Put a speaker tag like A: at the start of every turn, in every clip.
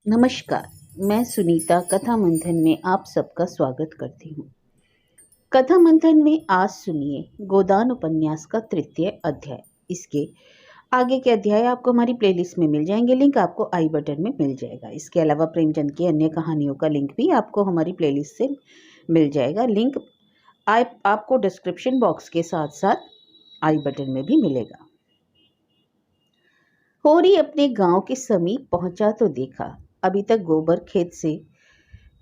A: नमस्कार। मैं सुनीता कथा मंथन में आप सबका स्वागत करती हूँ। कथा मंथन में आज सुनिए गोदान उपन्यास का तृतीय अध्याय। इसके आगे के अध्याय आपको हमारी प्लेलिस्ट में मिल जाएंगे, लिंक आपको आई बटन में मिल जाएगा। इसके अलावा प्रेमचंद की अन्य कहानियों का लिंक भी आपको हमारी प्लेलिस्ट से मिल जाएगा। लिंक आपको डिस्क्रिप्शन बॉक्स के साथ साथ आई बटन में भी मिलेगा। होरी अपने गांव के समीप पहुंचा तो देखा अभी तक गोबर खेत से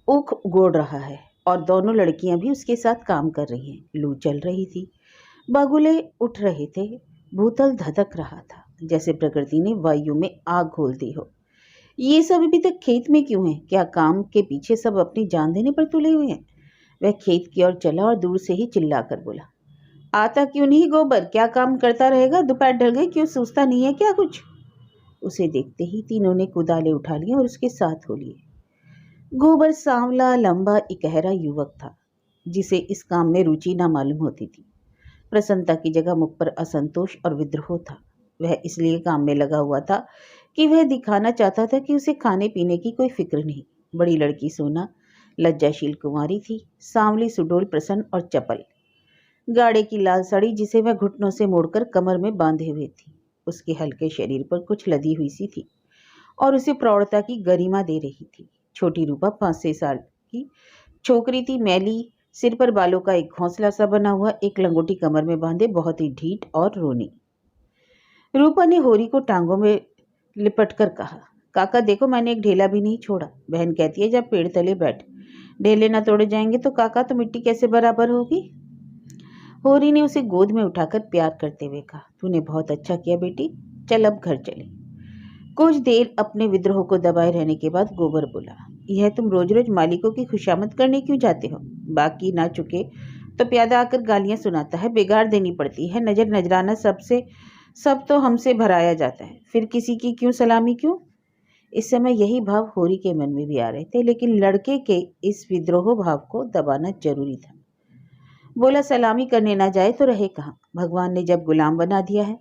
A: ऊख गोड़ रहा है और दोनों लड़कियां भी उसके साथ काम कर रही हैं। लू चल रही थी, बगुले उठ रहे थे, भूतल धधक रहा था जैसे प्रकृति ने वायु में आग घोल दी हो। ये सब अभी तक खेत में क्यों है? क्या काम के पीछे सब अपनी जान देने पर तुले हुए हैं? वह खेत की ओर चला और दूर से ही चिल्लाकर बोला, आता क्यों नहीं गोबर? क्या काम करता रहेगा? दोपहर ढल गई, क्यों सोचता नहीं है क्या कुछ? उसे देखते ही तीनों ने कुदाले उठा लिए और उसके साथ हो लिए। गोबर सांवला लंबा इकहरा युवक था जिसे इस काम में रुचि न मालूम होती थी। प्रसन्नता की जगह मुख पर असंतोष और विद्रोह था। वह इसलिए काम में लगा हुआ था कि वह दिखाना चाहता था कि उसे खाने पीने की कोई फिक्र नहीं। बड़ी लड़की सोना लज्जाशील कुंवारी थी, सांवली सुडोल प्रसन्न और चपल। गाड़े की लाल साड़ी जिसे वह घुटनों से मोड़कर कमर में बांधे हुए थी, उसके हल्के शरीर पर कुछ लदी हुई सी थी और उसे प्रौढ़ता की गरिमा दे रही थी। छोटी रूपा 5-6 साल की छोकरी थी, मैली, सिर पर बालों का एक घोंसला सा बना हुआ, एक लंगोटी कमर में बांधे, बहुत ही ढीठ और रोनी। रूपा ने होरी को टांगों में लिपट कर कहा, काका देखो मैंने एक ढेला भी नहीं छोड़ा। बहन कहती है जब पेड़ तले बैठ, ढेले ना तोड़े जाएंगे तो काका तो मिट्टी कैसे बराबर होगी? होरी ने उसे गोद में उठाकर प्यार करते हुए कहा, तूने बहुत अच्छा किया बेटी, चल अब घर चले। कुछ देर अपने विद्रोह को दबाए रहने के बाद गोबर बोला, यह तुम रोज रोज मालिकों की खुशामद करने क्यों जाते हो? बाकी ना चुके तो प्यादा आकर गालियां सुनाता है, बिगाड़ देनी पड़ती है, नजर नजराना सब तो हमसे भराया जाता है, फिर किसी की क्यों सलामी क्यों? इस समय यही भाव होरी के मन में भी आ रहे थे, लेकिन लड़के के इस विद्रोह भाव को दबाना जरूरी था। बोला, सलामी करने ना जाए तो रहे कहाँ? भगवान ने जब गुलाम बना दिया है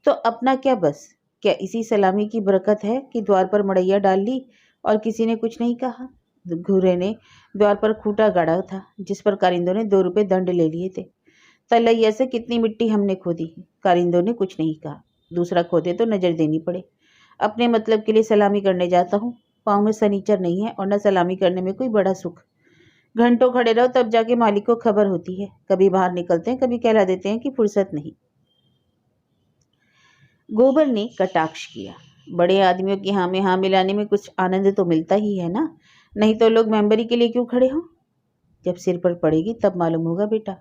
A: तो अपना क्या बस? क्या इसी सलामी की बरकत है कि द्वार पर मड़ैया डाल ली और किसी ने कुछ नहीं कहा? घूरे ने द्वार पर खूंटा गाड़ा था जिस पर कारिंदों ने 2 रुपए दंड ले लिए थे। तलैया से कितनी मिट्टी हमने खोदी, कारिंदों ने कुछ नहीं कहा। दूसरा खोदे तो नजर देनी पड़े। अपने मतलब के लिए सलामी करने जाता हूँ, पाँव में सनीचर नहीं है और न सलामी करने में कोई बड़ा सुख। घंटों खड़े रहो तब जाके मालिक को खबर होती है। कभी बाहर निकलते हैं, कभी कहला देते हैं कि फुर्सत नहीं। गोबर ने कटाक्ष किया, बड़े आदमियों की हाँ में हाँ मिलाने में कुछ आनंद तो मिलता ही है ना, नहीं तो लोग मेंबरी के लिए क्यों खड़े हों? जब सिर पर पड़ेगी तब मालूम होगा बेटा,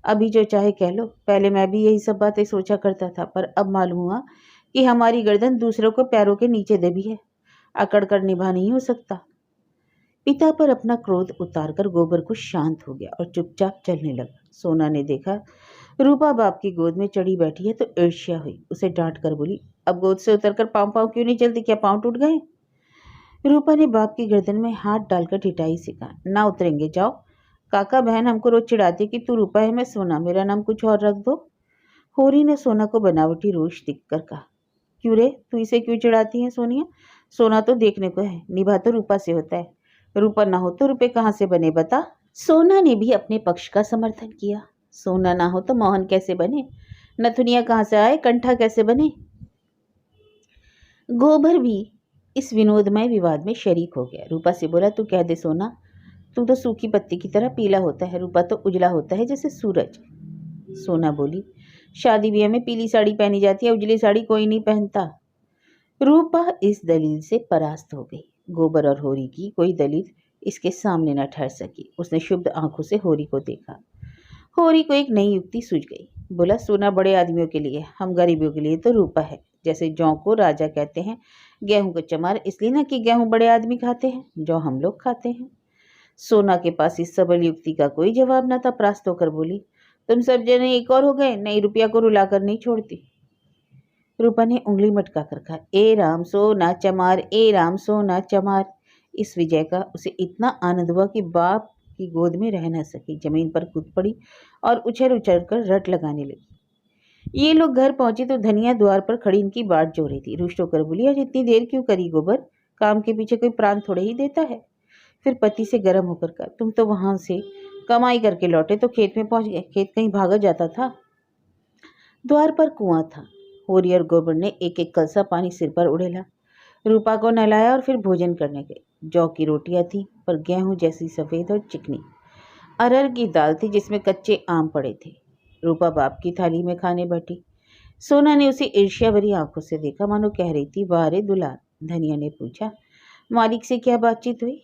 A: अभी जो चाहे कह लो। पहले मैं भी यही सब बातें सोचा करता था, पर अब मालूम हुआ कि हमारी गर्दन दूसरों को पैरों के नीचे दबी है, अकड़ कर निभा नहीं हो सकता। पिता पर अपना क्रोध उतारकर गोबर कुछ शांत हो गया और चुपचाप चलने लगा। सोना ने देखा रूपा बाप की गोद में चढ़ी बैठी है तो ईर्ष्या हुई। उसे डांट कर बोली, अब गोद से उतरकर पाँव पाँव क्यों नहीं चलती? क्या पाँव टूट गए? रूपा ने बाप की गर्दन में हाथ डालकर ठिठाई से कहा, ना उतरेंगे, जाओ। काका बहन हमको रोज चिढ़ाती कि तू रूपा है मैं सोना, मेरा नाम कुछ और रख दो। होरी ने सोना को बनावटी रोष दिखकर कहा, क्यों रे, तू इसे क्यों चिढ़ाती है सोनिया? सोना तो देखने को है, निभा तो रूपा से होता है। रूपा ना हो तो रुपए कहाँ से बने बता? सोना ने भी अपने पक्ष का समर्थन किया। सोना ना हो तो मोहन कैसे बने? नथुनिया कहाँ से आए? कंठा कैसे बने? गोबर भी इस विनोदमय विवाद में शरीक हो गया। रूपा से बोला, तू कह दे सोना, तू तो सूखी पत्ती की तरह पीला होता है, रूपा तो उजला होता है जैसे सूरज। सोना बोली, शादी ब्याह में पीली साड़ी पहनी जाती है, उजली साड़ी कोई नहीं पहनता। रूपा इस दलील से परास्त हो गई। गोबर और होरी की कोई दलील इसके सामने न ठहर सकी। उसने शुद्ध आंखों से होरी को देखा। होरी को एक नई युक्ति सूझ गई। बोला, सोना बड़े आदमियों के लिए, हम गरीबों के लिए तो रूपा है। जैसे जौ को राजा कहते हैं, गेहूं को चमार, इसलिए ना कि गेहूं बड़े आदमी खाते हैं, जौ हम लोग खाते हैं। सोना के पास इस सबल युक्ति का कोई जवाब न था। परास्त होकर बोली, तुम सब जने एक और हो गए, नई रुपया को रुलाकर नहीं छोड़ती। रूपा ने उंगली मटका कर कहा, ए राम सोना चमार, ए राम सोना चमार। इस विजय का उसे इतना आनंद हुआ कि बाप की गोद में रह न सकी, जमीन पर कूद पड़ी और उछल उछल कर रट लगाने लगी। ये लोग घर पहुंचे तो धनिया द्वार पर खड़ी इनकी बाट जो रही थी। रुष्ट होकर बोली, आज इतनी देर क्यों करी गोबर? काम के पीछे कोई प्राण थोड़े ही देता है। फिर पति से गर्म होकर कहा, तुम तो वहां से कमाई करके लौटे तो खेत में पहुंच गए, खेत कहीं भागा जाता था। द्वार पर कुआं था। होरी और गोबर ने एक एक कलसा पानी सिर पर उड़ेला, रूपा को नहलाया और फिर भोजन करने गए। जौ की रोटियां थी पर गेहूं जैसी सफेद और चिकनी। अरहर की दाल थी जिसमें कच्चे आम पड़े थे। रूपा बाप की थाली में खाने बैठी। सोना ने उसे ईर्ष्या भरी आंखों से देखा, मानो कह रही थी, वाह रे दुलार। धनिया ने पूछा, मालिक से क्या बातचीत हुई?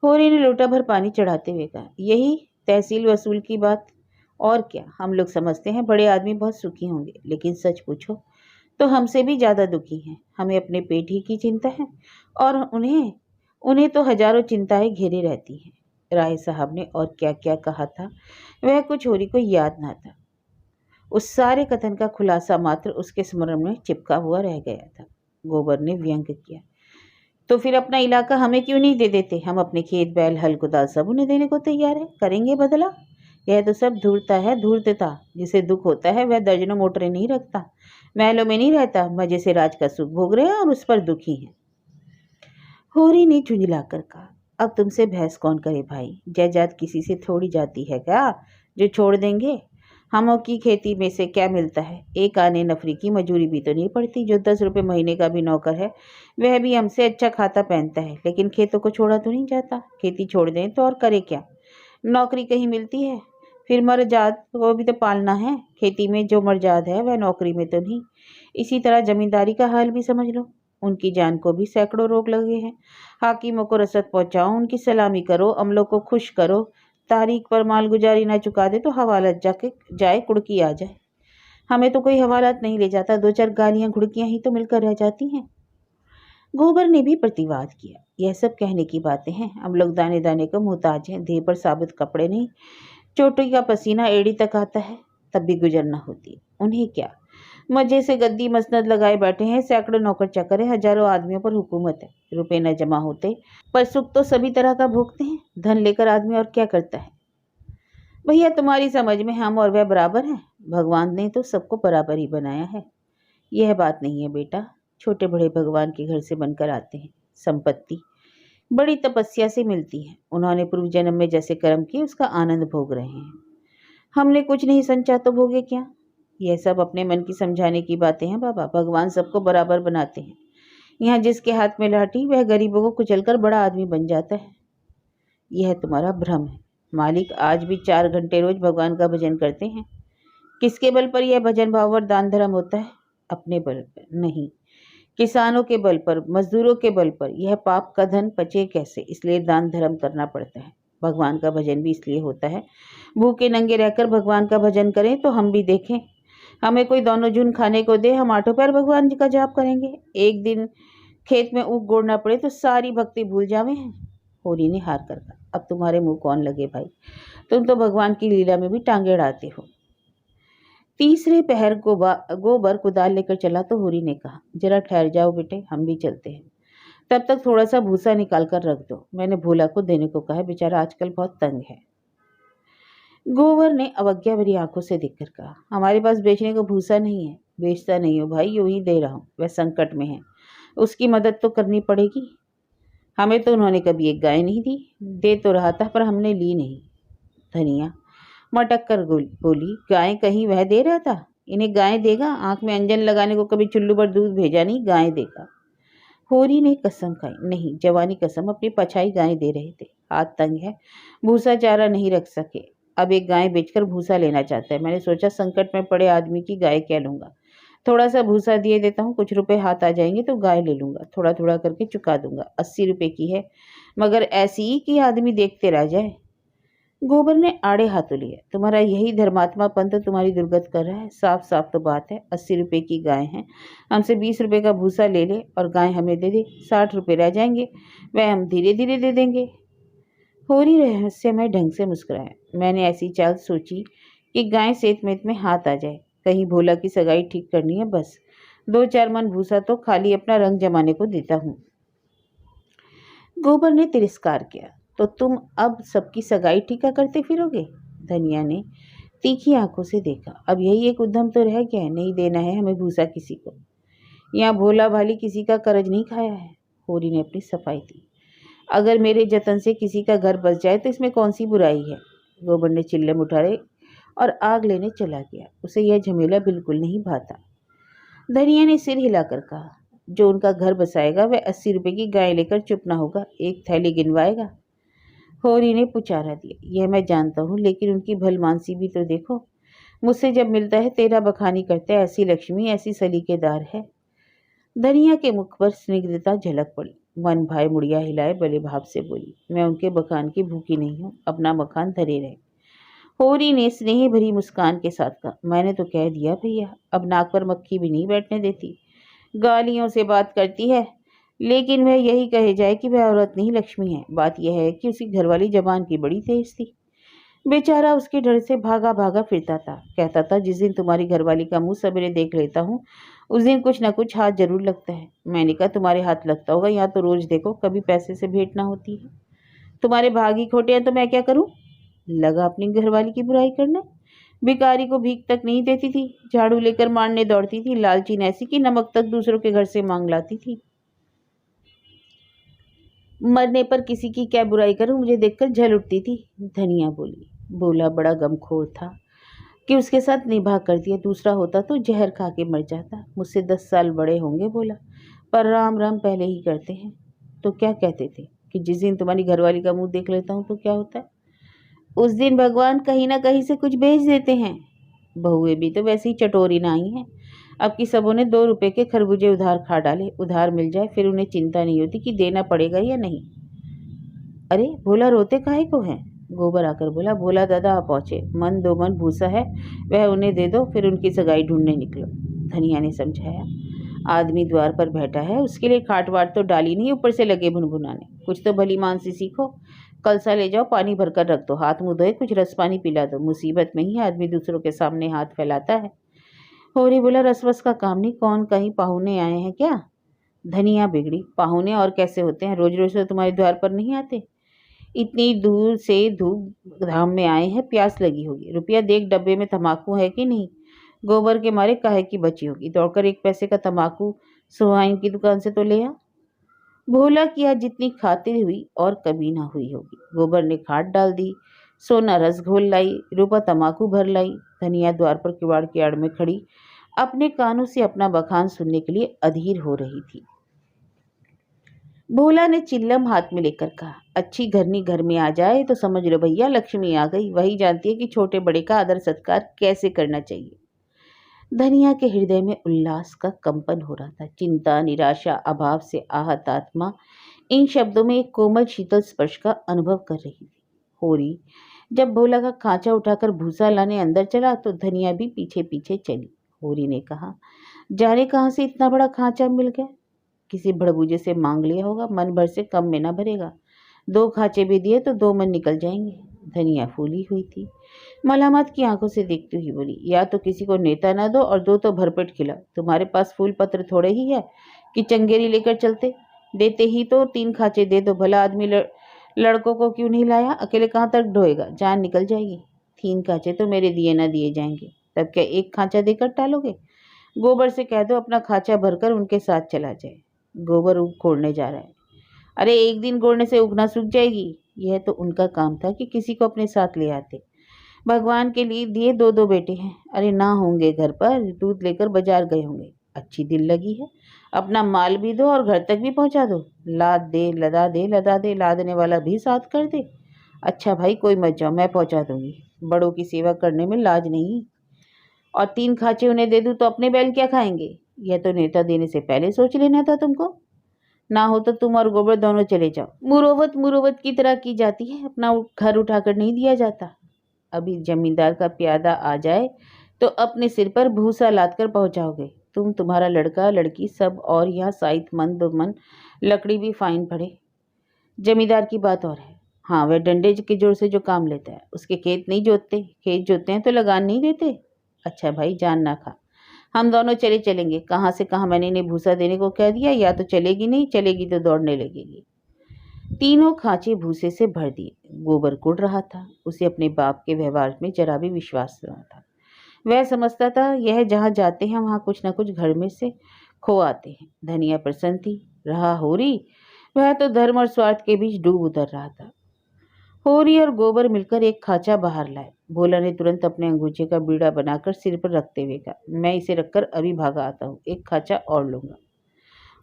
A: होरी ने लोटा भर पानी चढ़ाते हुए कहा, यही तहसील वसूल की बात। और क्या, हम लोग समझते हैं बड़े आदमी बहुत सुखी होंगे, लेकिन सच पूछो तो हमसे भी ज्यादा दुखी हैं। हमें अपने पेट ही की चिंता है और उन्हें उन्हें तो हजारों चिंताएं घेरे रहती हैं। राय साहब ने और क्या क्या कहा था वह कुछ होरी को याद ना था। उस सारे कथन का खुलासा मात्र उसके स्मरण में चिपका हुआ रह गया था। गोबर ने व्यंग किया, तो फिर अपना इलाका हमें क्यों नहीं दे देते? हम अपने खेत बैल हल कुदाल सब उन्हें देने को तैयार है, करेंगे बदला। यह तो सब धूर्तता है, धूर्तता। जिसे दुख होता है वह दर्जनों मोटरें नहीं रखता, महलों में नहीं रहता, मजे से राज का सुख भोग रहे हैं और उस पर दुखी हैं। होरी ने झुंझलाकर कहा, अब तुमसे बहस कौन करे भाई? जायदाद किसी से थोड़ी जाती है क्या जो छोड़ देंगे? हमों की खेती में से क्या मिलता है? एक आने नफरी की मजूरी भी तो नहीं पड़ती। जो 10 रुपये महीने का भी नौकर है वह भी हमसे अच्छा खाता पहनता है, लेकिन खेतों को छोड़ा तो नहीं जाता। खेती छोड़ दें तो और करे क्या? नौकरी कहीं मिलती है? फिर मरजाद वो भी तो पालना है। खेती में जो मरजाद है वह नौकरी में तो नहीं। इसी तरह जमींदारी का हाल भी समझ लो, उनकी जान को भी सैकड़ों रोग लगे हैं। हाकिमों को रसद पहुंचाओ, उनकी सलामी करो, अमलों को खुश करो, तारीख पर मालगुजारी न चुका दे तो हवालत जाके जाए कुड़की आ जाए। हमें तो कोई हवालत नहीं ले जाता, 2-4 गालियां घुड़कियां ही तो मिलकर रह जाती हैं। गोबर ने भी प्रतिवाद किया, यह सब कहने की बातें हैं। हम लोग दाने दाने को मोहताज हैं, देह पर साबुत कपड़े नहीं, चोटी का पसीना एड़ी तक आता है, तब भी गुजर न होती। उन्हें क्या, मजे से गद्दी मसनद लगाए बैठे हैं, सैकड़ों नौकर चाकर है, हजारों आदमियों पर हुकूमत है। रुपए न जमा होते पर सुख तो सभी तरह का भोगते हैं। धन लेकर आदमी और क्या करता है? भैया तुम्हारी समझ में हम और वह बराबर हैं? भगवान ने तो सबको बराबर ही बनाया है। यह बात नहीं है बेटा, छोटे बड़े भगवान के घर से बनकर आते हैं। संपत्ति बड़ी तपस्या से मिलती है। उन्होंने पूर्व जन्म में जैसे कर्म किए उसका आनंद भोग रहे हैं। हमने कुछ नहीं संचा तो भोगे क्या? यह सब अपने मन की समझाने की बातें हैं बाबा। भगवान सबको बराबर बनाते हैं। यहाँ जिसके हाथ में लाठी वह गरीबों को कुचलकर बड़ा आदमी बन जाता है। यह तुम्हारा भ्रम है। मालिक आज भी 4 घंटे रोज भगवान का भजन करते हैं। किसके बल पर यह भजन भाव और दान धर्म होता है? अपने बल पर नहीं, किसानों के बल पर, मजदूरों के बल पर। यह पाप का धन पचे कैसे, इसलिए दान धर्म करना पड़ता है। भगवान का भजन भी इसलिए होता है, भूखे नंगे रहकर भगवान का भजन करें तो हम भी देखें। हमें कोई दोनों जून खाने को दे, हम आठों पैर भगवान जी का जाप करेंगे। एक दिन खेत में ऊख गोड़ना पड़े तो सारी भक्ति भूल जावे हैं। होरी ने हार कर कहा, अब तुम्हारे मुंह कौन लगे भाई, तुम तो भगवान की लीला में भी टांगे अड़ाते हो। तीसरे पहर गोबर कुदाल लेकर चला तो होरी ने कहा, जरा ठहर जाओ बेटे, हम भी चलते हैं। तब तक थोड़ा सा भूसा निकाल कर रख दो, मैंने भोला को देने को कहा है, बेचारा आजकल बहुत तंग है। गोबर ने अवज्ञा भरी आंखों से देखकर कहा, हमारे पास बेचने को भूसा नहीं है। बेचता नहीं हो भाई, यूं ही दे रहा हूँ। वह संकट में है, उसकी मदद तो करनी पड़ेगी। हमें तो उन्होंने कभी एक गाय नहीं दी। दे तो रहा था पर हमने ली नहीं। धनिया मटक कर बोली, गाय कहीं वह दे रहा था? इन्हें गाय देगा? आंख में अंजन लगाने को कभी चुल्लू पर दूध भेजा नहीं, गाय देगा। होरी ने कसम खाई, नहीं, जवानी कसम, अपनी पछाई गाय दे रहे थे। हाथ तंग है, भूसा चारा नहीं रख सके, अब एक गाय बेचकर भूसा लेना चाहता है। मैंने सोचा संकट में पड़े आदमी की गाय क्या लूंगा, थोड़ा सा भूसा दिए देता हूँ, कुछ रुपए हाथ आ जाएंगे तो गाय ले लूंगा, थोड़ा थोड़ा करके चुका दूंगा। 80 रुपए की है, मगर ऐसी ही कि आदमी देखते रह जाए। गोबर ने आड़े हाथों लिया, तुम्हारा यही धर्मात्मापन तो तुम्हारी दुर्गत कर रहा है। साफ साफ तो बात है, 80 रुपए की गाय है, हमसे 20 रुपए का भूसा ले ले और गाय हमें दे दे, 60 रुपए रह जाएंगे, वह हम धीरे धीरे दे देंगे। होरी रहस्यमय ढंग से मुस्कुराया, मैंने ऐसी चाल सोची कि गाय सेत में हाथ आ जाए, कहीं भोला की सगाई ठीक करनी है, बस 2-4 मन भूसा तो खाली अपना रंग जमाने को देता हूँ। गोबर ने तिरस्कार किया, तो तुम अब सबकी सगाई ठीका करते फिरोगे? धनिया ने तीखी आंखों से देखा, अब यही एक उद्यम तो रह गया है, नहीं देना है हमें भूसा किसी को। यहाँ भोला भाली किसी का कर्ज नहीं खाया है। होरी ने अपनी सफाई दी। अगर मेरे जतन से किसी का घर बस जाए तो इसमें कौन सी बुराई है। गोबर ने चिल्लम उठाए और आग लेने चला गया। उसे यह झमेला बिल्कुल नहीं भाता। धनिया ने सिर हिलाकर कहा, जो उनका घर बसाएगा वह 80 रुपए की गाय लेकर चुप ना होगा, एक थैली गिनवाएगा। होरी ने पुचारा दिया, यह मैं जानता हूँ, लेकिन उनकी भलमानसी भी तो देखो। मुझसे जब मिलता है तेरा बखानी करता है, ऐसी लक्ष्मी, ऐसी सलीकेदार है। धनिया के मुख पर स्निग्धता झलक पड़ी। मन भाई मुड़िया हिलाए बड़े भाव से बोली, मैं उनके बखान की भूखी नहीं हूँ, अपना मकान धरे रहे। होरी ने स्नेह भरी मुस्कान के साथ कहा, मैंने तो कह दिया भैया, अब नाक पर मक्खी भी नहीं बैठने देती। गालियों से बात करती है, लेकिन वह यही कहे जाए कि वह औरत नहीं लक्ष्मी है। बात यह है कि उसकी घरवाली जबान की बड़ी तेज थी। बेचारा उसके डर से भागा भागा फिरता था। कहता था, जिस दिन तुम्हारी घरवाली का मुंह सवेरे देख लेता हूँ उस दिन कुछ न कुछ हाथ जरूर लगता है। मैंने कहा, तुम्हारे हाथ लगता होगा, यहाँ तो रोज देखो, कभी पैसे से भेंट ना होती है। तुम्हारे भागी खोटे हैं तो मैं क्या करूँ। लगा अपनी घरवाली की बुराई करने। भिखारी को भीख तक नहीं देती थी, झाड़ू लेकर मारने दौड़ती थी, लालचीन ऐसी कि नमक तक दूसरों के घर से मांग लाती थी। मरने पर किसी की क्या बुराई करूं, मुझे देखकर जल उठती थी। धनिया बोली। बोला बड़ा गमखोर था कि उसके साथ निभा कर दिया, दूसरा होता तो जहर खा के मर जाता। मुझसे 10 साल बड़े होंगे। बोला, पर राम राम पहले ही करते हैं। तो क्या कहते थे कि जिस दिन तुम्हारी घरवाली का मुंह देख लेता हूँ तो क्या होता है। उस दिन भगवान कहीं ना कहीं से कुछ भेज देते हैं। बहुएं भी तो वैसे ही चटोरी ना आई हैं। अब की सबों ने 2 रुपए के खरबूजे उधार खा डाले। उधार मिल जाए फिर उन्हें चिंता नहीं होती कि देना पड़ेगा या नहीं। अरे भोला, रोते काहे को हैं। गोबर आकर बोला, भोला दादा आ पहुंचे, मन 2 मन भूसा है, वह उन्हें दे दो, फिर उनकी सगाई ढूंढने निकलो। धनिया ने समझाया, आदमी द्वार पर बैठा है, उसके लिए खाट वाट तो डाली नहीं, ऊपर से लगे भुनभुनाने। कुछ तो भली मानसी सीखो। कलसा ले जाओ, पानी भरकर रख दो, हाथ मुंह धोए, कुछ रस पानी पिला दो। मुसीबत में ही आदमी दूसरों के सामने हाथ फैलाता है। होरी बोला, रसवस का काम नहीं, कौन कहीं पाहुने आए हैं क्या। धनिया बिगड़ी, पाहुने और कैसे होते हैं, रोज रोज तो तुम्हारे द्वार पर नहीं आते। इतनी दूर से धूप धाम में आए हैं, प्यास लगी होगी। रुपया देख, डब्बे में तम्बाकू है कि नहीं। गोबर के मारे काहे की बची होगी, दौड़कर 1 पैसे का तम्बाकू सुहाइन की दुकान से तो ले आ। भोला किया जितनी खातिर हुई और कभी ना हुई होगी। गोबर ने खाट डाल दी, सोना रस घोल लाई, रूपा तम्बाकू भर लाई। धनिया द्वार पर किवाड़ की आड़ में खड़ी अपने कानों से अपना बखान सुनने के लिए अधीर हो रही थी। भोला ने चिल्लम हाथ में लेकर कहा, अच्छी घरनी घर में आ जाए तो समझ लो भैया, लक्ष्मी आ गई। वही जानती है कि छोटे बड़े का आदर सत्कार कैसे करना चाहिए। धनिया के हृदय में उल्लास का कंपन हो रहा था। चिंता, निराशा, अभाव से आहत आत्मा इन शब्दों में एक कोमल शीतल स्पर्श का अनुभव कर रही थी। होरी जब भोला का खांचा उठाकर भूसा लाने अंदर चला तो धनिया भी पीछे पीछे चली। होरी ने कहा, जाने कहाँ से इतना बड़ा खांचा मिल गया। किसी भड़बूजे से मांग लिया होगा, मन भर से कम में ना भरेगा। 2 खांचे भी दिए तो 2 मन निकल जाएंगे। धनिया फूली हुई थी, मलामत की आंखों से देखती हुई बोली, या तो किसी को नेता ना दो और दो तो भरपेट खिलाओ। तुम्हारे पास फूल पत्र थोड़े ही है कि चंगेरी लेकर चलते। देते ही तो 3 खांचे दे दो। भला आदमी लड़कों को क्यों नहीं लाया, अकेले कहाँ तक ढोएगा, जान निकल जाएगी। 3 खांचे तो मेरे दिए ना दिए जाएंगे, तब क्या 1 खांचा देकर टालोगे। गोबर से कह दो अपना खांचा भरकर उनके साथ चला जाए। गोबर ऊख गोड़ने जा रहा है। अरे एक दिन गोड़ने से उगना सूख जाएगी। यह तो उनका काम था कि किसी को अपने साथ ले आते। भगवान के लिए दिए 2-2 बेटे हैं। अरे ना होंगे घर पर, दूध लेकर बाजार गए होंगे। अच्छी दिल लगी है, अपना माल भी दो और घर तक भी पहुंचा दो। लाद दे लदा दे, लदा दे लादने वाला भी साथ कर दे। अच्छा भाई कोई मत जाओ, मैं पहुंचा दूंगी। बड़ों की सेवा करने में लाज नहीं। और 3 खांचे उन्हें दे दूं तो अपने बैल क्या खाएंगे। यह तो नेता देने से पहले सोच लेना था तुमको। ना हो तो तुम और गोबर दोनों चले जाओ। मुरोवत मुरोवत की तरह की जाती है, अपना घर उठाकर नहीं दिया जाता। अभी जमींदार का प्यादा आ जाए तो अपने सिर पर भूसा लाद कर पहुंचाओगे तुम, तुम्हारा लड़का लड़की सब, और यहाँ साइत मन 2 मन लकड़ी भी फाइन पड़े। जमींदार की बात और है। हाँ, वह डंडे के जोर से जो काम लेता है, उसके खेत नहीं जोतते, खेत जोतते हैं तो लगान नहीं देते। अच्छा भाई जान ना खा, हम दोनों चलेंगे। कहाँ से कहाँ मैंने इन्हें भूसा देने को कह दिया, या तो चलेगी नहीं, चलेगी तो दौड़ने लगेगी। तीनों खांचे भूसे से भर दिए। गोबर कुड़ रहा था, उसे अपने बाप के व्यवहार में जरा भी विश्वास न था। वह समझता था यह जहाँ जाते हैं वहाँ कुछ न कुछ घर में से खो आते हैं। धनिया प्रसन्न थी। रहा होरी, वह तो धर्म और स्वार्थ के बीच डूब उतर रहा था। होरी और गोबर मिलकर एक खाचा बाहर लाए। भोला ने तुरंत अपने अंगूछे का बीड़ा बनाकर सिर पर रखते हुए कहा, मैं इसे रखकर अभी भागा आता हूँ, एक खाचा और लूंगा।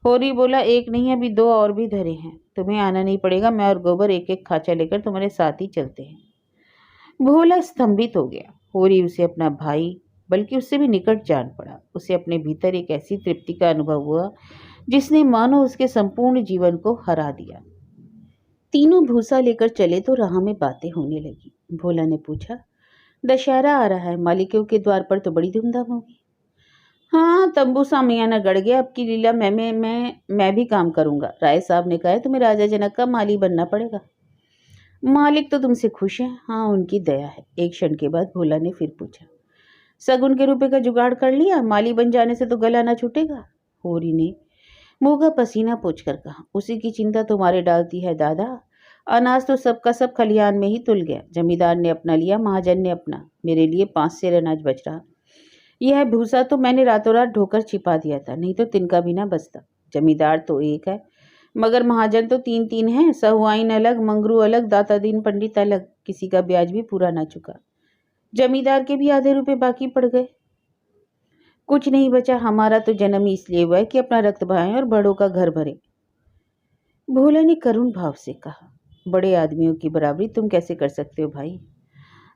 A: होरी बोला, एक नहीं अभी दो और भी धरे हैं, तुम्हें आना नहीं पड़ेगा, मैं और गोबर एक एक खाचा लेकर तुम्हारे साथ ही चलते हैं। भोला स्तंभित हो गया। होरी उसे अपना भाई बल्कि उससे भी निकट जान पड़ा। उसे अपने भीतर एक ऐसी तृप्ति का अनुभव हुआ जिसने मानो उसके संपूर्ण जीवन को हरा दिया। तीनों भूसा लेकर चले तो राह में बातें होने लगी। भोला ने पूछा, दशहरा आ रहा है, मालिकों के द्वार पर तो बड़ी धूमधाम होगी। हाँ, तंबू सामियाना गड़ गया, अब की लीला मैं भी काम करूंगा। राय साहब ने कहा है तुम्हें राजा जनक का माली बनना पड़ेगा। मालिक तो तुमसे खुश हैं। हाँ, उनकी दया है। एक क्षण के बाद भोला ने फिर पूछा, सगुन के रुपए का जुगाड़ कर लिया? माली बन जाने से तो गला ना छूटेगा। होरी ने मुंह का पसीना पोंछकर कहा, उसी की चिंता तुम्हारे डालती है दादा। अनाज तो सबका सब खलिहान में ही तुल गया। जमींदार ने अपना लिया, महाजन ने अपना। मेरे लिए 5 सेर अनाज बच रहा। यह भूसा तो मैंने रातों रात ढोकर छिपा दिया था, नहीं तो तिनका भी ना बचता। जमींदार तो एक है, मगर महाजन तो 3-3 हैं। सहुआइन अलग, मंगरू अलग, दातादीन पंडित अलग। किसी का ब्याज भी पूरा ना चुका। जमींदार के भी आधे रुपए बाकी पड़ गए। कुछ नहीं बचा। हमारा तो जन्म ही इसलिए हुआ है कि अपना रक्त बहाएं और बड़ों का घर भरे। भोला ने करुण भाव से कहा, बड़े आदमियों की बराबरी तुम कैसे कर सकते हो भाई?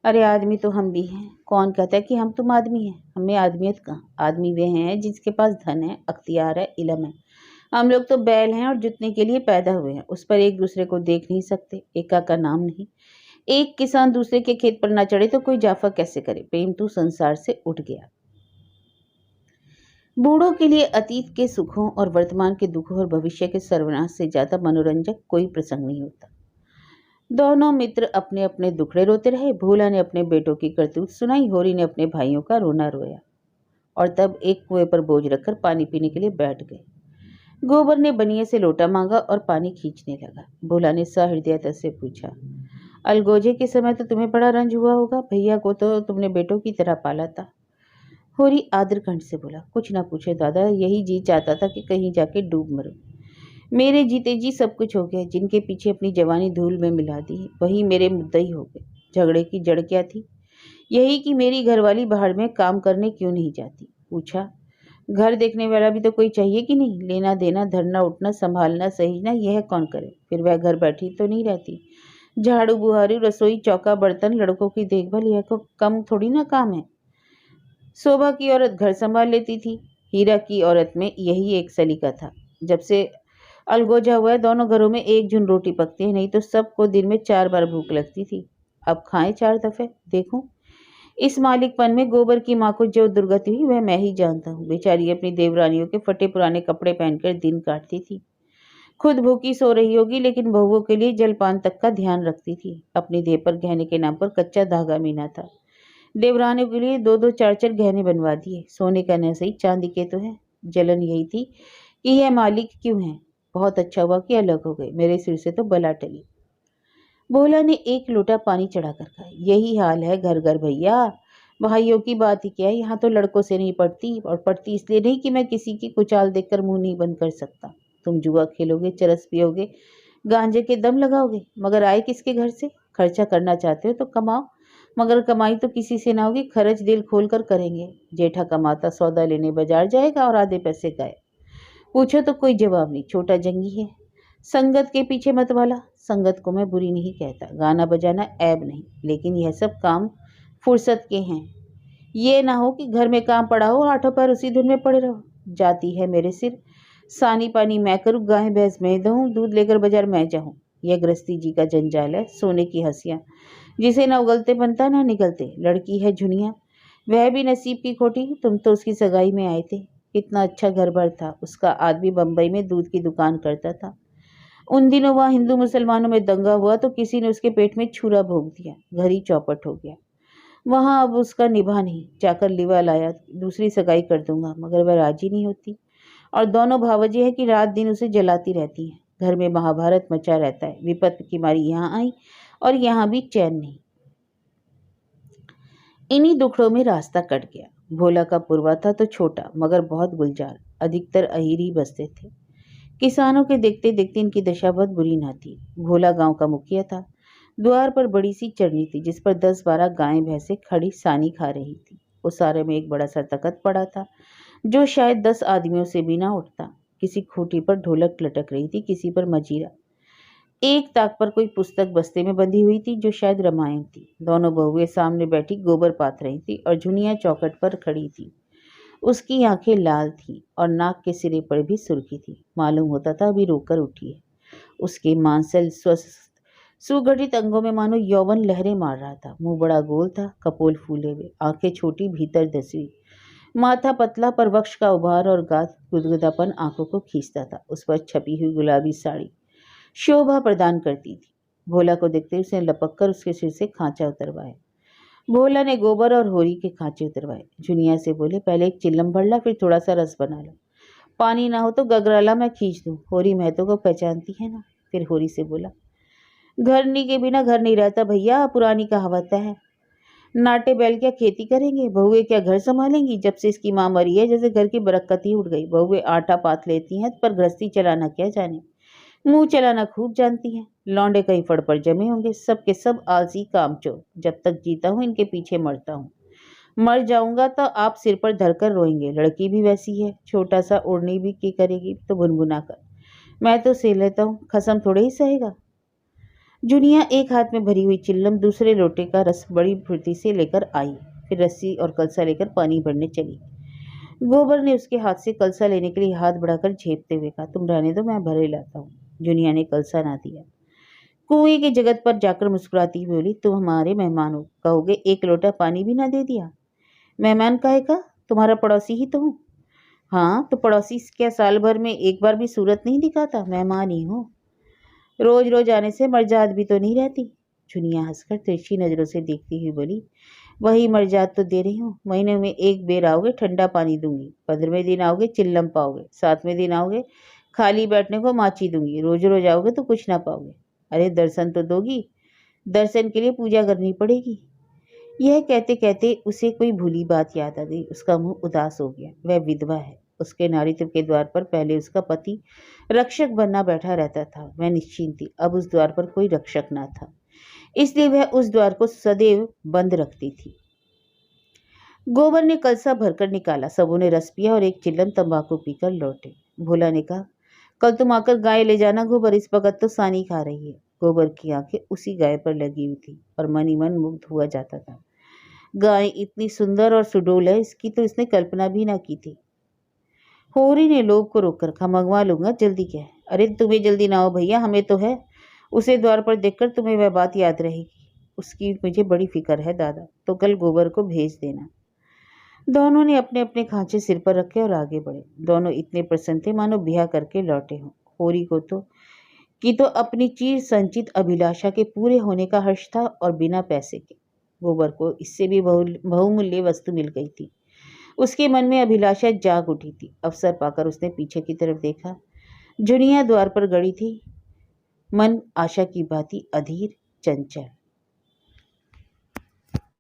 A: अरे आदमी तो हम भी हैं। कौन कहता है कि हम तुम आदमी हैं? हमें आदमियत कहाँ। आदमी वे हैं जिसके पास धन है, अख्तियार है, इलम है। हम लोग तो बैल हैं और जुतने के लिए पैदा हुए हैं। उस पर एक दूसरे को देख नहीं सकते। एका का नाम नहीं। एक किसान दूसरे के खेत पर ना चढ़े तो कोई जाफा कैसे करे? प्रेम तो संसार से उठ गया। बूढ़ों के लिए अतीत के सुखों और वर्तमान के दुखों और भविष्य के सर्वनाश से ज्यादा मनोरंजक कोई प्रसंग नहीं होता। दोनों मित्र अपने अपने दुखड़े रोते रहे। भोला ने अपने बेटों की करतूत सुनाई, होरी ने अपने भाइयों का रोना रोया। और तब एक कुएं पर बोझ रखकर पानी पीने के लिए बैठ गए। गोबर ने बनिए से लोटा मांगा और पानी खींचने लगा। भोला ने सहृदयता से पूछा, अलगोजे के समय तो तुम्हें बड़ा रंज हुआ होगा। भैया को तो तुमने बेटों की तरह पाला था। होरी आदर कंठ से बोला, कुछ ना पूछे दादा, यही जी चाहता था कि कहीं जाके डूब मरूं। मेरे जीते जी सब कुछ हो गया। जिनके पीछे अपनी जवानी धूल में मिला दी, वही मेरे मुद्दई हो गए। झगड़े की जड़ क्या थी? यही कि मेरी घरवाली बाहर में काम करने क्यों नहीं जाती। पूछा, घर देखने वाला भी तो कोई चाहिए कि नहीं? लेना देना, धरना उठना, संभालना सहीजना, यह कौन करे? फिर वह घर बैठी तो नहीं रहती। झाड़ू बुहारी, रसोई, चौका बर्तन, लड़कों की देखभाल, यह को कम थोड़ी ना काम है। शोभा की औरत घर संभाल लेती थी। हीरा की औरत में यही एक सलीका था। जब से अलगोजा हुआ है, दोनों घरों में एक झुन रोटी पकती है, नहीं तो सबको दिन में 4 बार भूख लगती थी। अब खाएं 4 दफे। देखूं, इस मालिकपन में गोबर की माँ को जो दुर्गति हुई वह मैं ही जानता हूँ। बेचारी अपनी देवरानियों के फटे पुराने कपड़े पहनकर दिन काटती थी। खुद भूखी सो रही होगी, लेकिन बहुओं के लिए जलपान तक का ध्यान रखती थी। अपनी देह पर गहने के नाम पर कच्चा धागा मीना था। देवरानियों के लिए 2-2 4-4 गहने बनवा दिए। सोने का न सही, चांदी के तो है। जलन यही थी कि यह मालिक क्यों है। बहुत अच्छा हुआ कि अलग हो गए, मेरे सिर से तो बला टली। भोला ने एक लोटा पानी चढ़ाकर कहा, यही हाल है घर घर भैया। भाइयों की बात ही क्या है, यहाँ तो लड़कों से नहीं पड़ती। और पड़ती इसलिए नहीं कि मैं किसी की कुचाल देखकर मुंह नहीं बंद कर सकता। तुम जुआ खेलोगे, चरस पियोगे, गांजे के दम लगाओगे, मगर आए किसके घर से? खर्चा करना चाहते हो तो कमाओ, मगर कमाई तो किसी से ना होगी। खर्च दिल खोल कर करेंगे। जेठा कमाता सौदा लेने बाजार जाएगा और आधे पैसे गायब। पूछो तो कोई जवाब नहीं। छोटा जंगी है। संगत के पीछे मत वाला। संगत को मैं बुरी नहीं कहता, गाना बजाना ऐब नहीं, लेकिन यह सब काम फुर्सत के हैं। ये ना हो कि घर में काम पड़ा हो, आठों पैर उसी धुन में पड़े रहो। जाती है मेरे सिर। सानी पानी मैं करूँ, गाय भैंस मैं दूँ, दूध लेकर बाजार मैं जाऊँ। यह गृहस्थी जी का जंजाल है, सोने की हंसियाँ, जिसे ना उगलते बनता ना निकलते। लड़की है झुनिया, वह भी नसीब की खोटी। तुम तो उसकी सगाई में आए थे। कितना अच्छा घर भर था। उसका आदमी बम्बई में दूध की दुकान करता था। उन दिनों वहाँ हिंदू मुसलमानों में दंगा हुआ तो किसी ने उसके पेट में छुरा भोंक दिया। घर ही चौपट हो गया। वहाँ अब उसका निभा नहीं। जाकर लिवा लाया, दूसरी सगाई कर दूंगा, मगर वह राजी नहीं होती। और दोनों भावजी है कि रात दिन उसे जलाती रहती हैं। घर में महाभारत मचा रहता है। विपत्ति की मारी यहाँ आई और यहाँ भी चैन नहीं। इन्हीं दुखड़ों में रास्ता कट गया। भोला का पुरवा था तो छोटा, मगर बहुत गुलजार। अधिकतर अहीर ही बसते थे। किसानों के देखते देखते इनकी दशा बहुत बुरी न थी। भोला गांव का मुखिया था। द्वार पर बड़ी सी चरनी थी जिस पर 10-12 गायें भैंसें खड़ी सानी खा रही थी। उस सारे में एक बड़ा सा तख्त पड़ा था जो शायद 10 आदमियों से भी ना उठता। किसी खूंटी पर ढोलक लटक रही थी, किसी पर मजीरा। एक ताक पर कोई पुस्तक बस्ते में बंधी हुई थी जो शायद रामायण थी। दोनों बहुएं सामने बैठी गोबर पाथ रही थी और जुनिया चौखट पर खड़ी थी। उसकी आंखें लाल थीं और नाक के सिरे पर भी सुर्खी थी। मालूम होता था अभी रोकर उठी है। उसके मांसल स्वस्थ सुगठित अंगों में मानो यौवन लहरें मार रहा था। मुंह बड़ा गोल था, कपोल फूले हुए, आंखें छोटी भीतर धसी हुई, माथा पतला पर वक्ष का उभार और गात गुदगुदापन आंखों को खींचता था। उस पर छपी हुई गुलाबी साड़ी शोभा प्रदान करती थी। भोला को देखते ही उसने लपक कर उसके सिर से खांचा उतरवाया। भोला ने गोबर और होरी के खांचे उतरवाए। जुनिया से बोले, पहले एक चिल्लम भर ला, फिर थोड़ा सा रस बना लो। पानी ना हो तो गगराला मैं खींच दूं। होरी महतो को पहचानती है ना? फिर होरी से बोला, घरनी के बिना घर नहीं रहता भैया, पुरानी कहावत है। नाटे बैल क्या खेती करेंगे, बहुएं क्या घर संभालेंगी। जब से इसकी माँ मरी है जैसे घर की बरकत ही उड़ गई। बहुएं आटा पात लेती हैं पर गृहस्थी चलाना क्या जाने, मुंह चलाना खूब जानती हैं। लौंडे कहीं फड़ पर जमे होंगे, सब के सब आलसी कामचोर। जब तक जीता हूँ इनके पीछे मरता हूँ। मर जाऊंगा तो आप सिर पर धरकर रोएंगे। लड़की भी वैसी है, छोटा सा ओढ़नी भी की करेगी तो भुनभुना कर। मैं तो सह लेता हूँ, खसम थोड़े ही सहेगा। जुनिया एक हाथ में भरी हुई चिल्लम, दूसरे लोटे का रस बड़ी फुर्ती से लेकर आई। फिर रस्सी और कलसा लेकर पानी भरने चली। गोबर ने उसके हाथ से कलसा लेने के लिए हाथ बढ़ाकर झेपते हुए कहा, तुम रहने दो, मैं भरे लाता हूँ। जुनिया ने कलसा ना दिया। कुएं की जगत पर जाकर मुस्कुराती हुई बोली, तुम हमारे मेहमान हो, कहोगे एक लोटा पानी भी ना दे दिया। मेहमान काहे का? तुम्हारा पड़ोसी ही तो हूँ। हाँ तो पड़ोसी क्या साल भर में एक बार भी सूरत नहीं दिखाता? मेहमान ही हूँ। रोज रोज आने से मर्जाद भी तो नहीं रहती। जुनिया हंसकर तिरछी नजरों से देखती हुई बोली, वही मर्जाद तो दे रही हूँ। महीने में एक बेर आओगे ठंडा पानी दूंगी, 15वें दिन आओगे चिल्लम पाओगे, 7वें दिन आओगे खाली बैठने को माची दूंगी, रोज रोज आओगे तो कुछ ना पाओगे। अरे दर्शन तो दोगी, दर्शन के लिए पूजा करनी पड़ेगी। यह कहते कहते उसे कोई भूली बात याद आ गई। उसका मुंह उदास हो गया। वह विधवा है। उसके नारित्व के द्वार पर पहले उसका पति रक्षक बनना बैठा रहता था। वह निश्चिंत थी, अब उस द्वार पर कोई रक्षक ना था, इसलिए वह उस द्वार को सदैव बंद रखती थी। गोबर ने कलसा भरकर निकाला। सबों ने रस पिया और एक चिल्लम तंबाकू पीकर लौटे। भोला ने कहा, कल तुम आकर गाय ले जाना गोबर, इस वक्त तो सानी खा रही है। गोबर की आंखें उसी गाय पर लगी हुई थी और मन ही मन मुग्ध हुआ जाता था। गाय इतनी सुंदर और सुडौल है, इसकी तो इसने कल्पना भी ना की थी। होरी ने लोभ को रोककर कहा, मंगवा लूंगा, जल्दी क्या है? अरे तुम्हें जल्दी ना हो भैया, हमें तो है। उसे द्वार पर देखकर तुम्हें वह बात याद रहेगी। उसकी मुझे बड़ी फिक्र है दादा, तो कल गोबर को भेज देना। दोनों ने अपने अपने खांचे सिर पर रखे और आगे बढ़े। दोनों इतने प्रसन्न थे मानो ब्याह करके लौटे हों। होरी को तो अपनी चीर संचित अभिलाषा के पूरे होने का हर्ष था और बिना पैसे के। गोबर को इससे भी बहुमूल्य वस्तु मिल गई थी। उसके मन में अभिलाषा जाग उठी थी। अवसर पाकर उसने पीछे की तरफ देखा। जुनिया द्वार पर गड़ी थी, मन आशा की भांति अधीर चंचल।